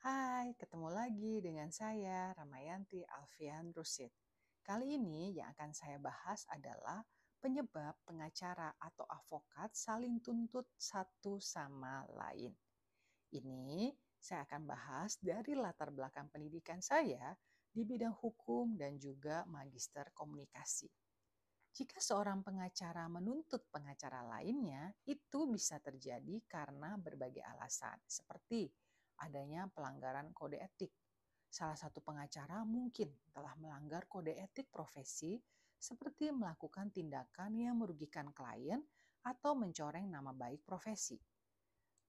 Hai, ketemu lagi dengan saya Ramayanti Alfian Rusid. Kali ini yang akan saya bahas adalah penyebab pengacara atau avokat saling tuntut satu sama lain. Ini saya akan bahas dari latar belakang pendidikan saya di bidang hukum dan juga magister komunikasi. Jika seorang pengacara menuntut pengacara lainnya, itu bisa terjadi karena berbagai alasan, seperti adanya pelanggaran kode etik. Salah satu pengacara mungkin telah melanggar kode etik profesi, seperti melakukan tindakan yang merugikan klien atau mencoreng nama baik profesi.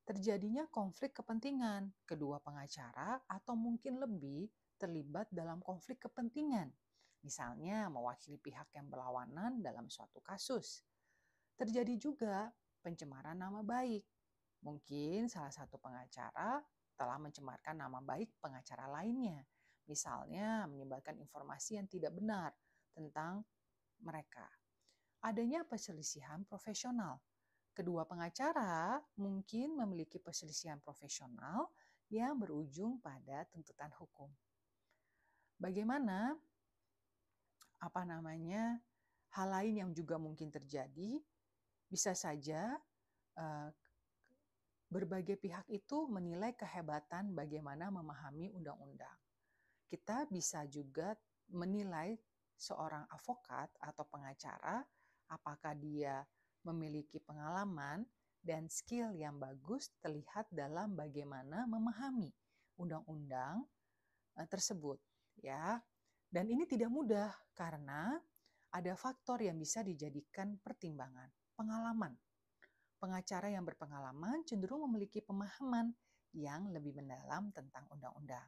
Terjadinya konflik kepentingan, kedua pengacara atau mungkin lebih terlibat dalam konflik kepentingan. Misalnya mewakili pihak yang berlawanan dalam suatu kasus. Terjadi juga pencemaran nama baik. Mungkin salah satu pengacara telah mencemarkan nama baik pengacara lainnya. Misalnya menyebarkan informasi yang tidak benar tentang mereka. Adanya perselisihan profesional. Kedua pengacara mungkin memiliki perselisihan profesional yang berujung pada tuntutan hukum. Bagaimana hal lain yang juga mungkin terjadi, bisa saja berbagai pihak itu menilai kehebatan bagaimana memahami undang-undang. Kita bisa juga menilai seorang avokat atau pengacara apakah dia memiliki pengalaman dan skill yang bagus terlihat dalam bagaimana memahami undang-undang tersebut, ya. Dan ini tidak mudah karena ada faktor yang bisa dijadikan pertimbangan. Pengalaman. Pengacara yang berpengalaman cenderung memiliki pemahaman yang lebih mendalam tentang undang-undang.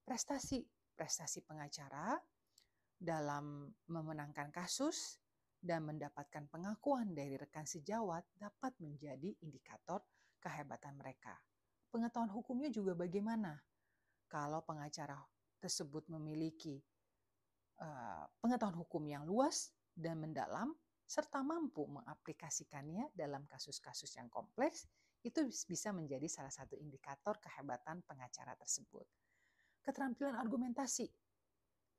Prestasi. Prestasi pengacara dalam memenangkan kasus dan mendapatkan pengakuan dari rekan sejawat dapat menjadi indikator kehebatan mereka. Pengetahuan hukumnya juga bagaimana? Kalau pengacara tersebut memiliki pengetahuan hukum yang luas dan mendalam, serta mampu mengaplikasikannya dalam kasus-kasus yang kompleks, itu bisa menjadi salah satu indikator kehebatan pengacara tersebut. Keterampilan argumentasi.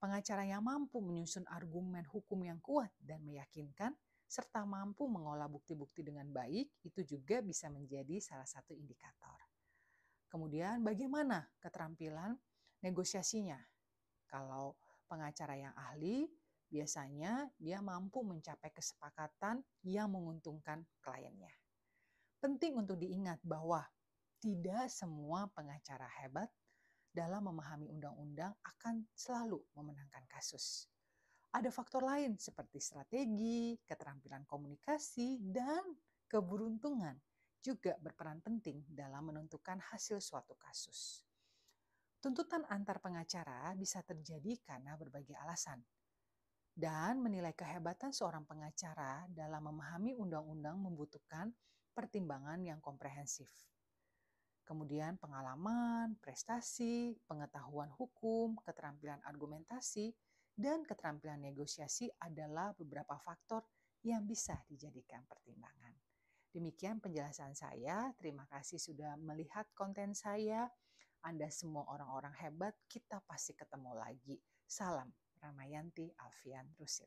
Pengacara yang mampu menyusun argumen hukum yang kuat dan meyakinkan, serta mampu mengolah bukti-bukti dengan baik, itu juga bisa menjadi salah satu indikator. Kemudian bagaimana keterampilan negosiasinya? Kalau pengacara yang ahli, biasanya dia mampu mencapai kesepakatan yang menguntungkan kliennya. Penting untuk diingat bahwa tidak semua pengacara hebat dalam memahami undang-undang akan selalu memenangkan kasus. Ada faktor lain seperti strategi, keterampilan komunikasi, dan keberuntungan juga berperan penting dalam menentukan hasil suatu kasus. Tuntutan antar pengacara bisa terjadi karena berbagai alasan. Dan menilai kehebatan seorang pengacara dalam memahami undang-undang membutuhkan pertimbangan yang komprehensif. Kemudian pengalaman, prestasi, pengetahuan hukum, keterampilan argumentasi, dan keterampilan negosiasi adalah beberapa faktor yang bisa dijadikan pertimbangan. Demikian penjelasan saya. Terima kasih sudah melihat konten saya. Anda semua orang-orang hebat, kita pasti ketemu lagi. Salam Ramayanti Alfian Rusid.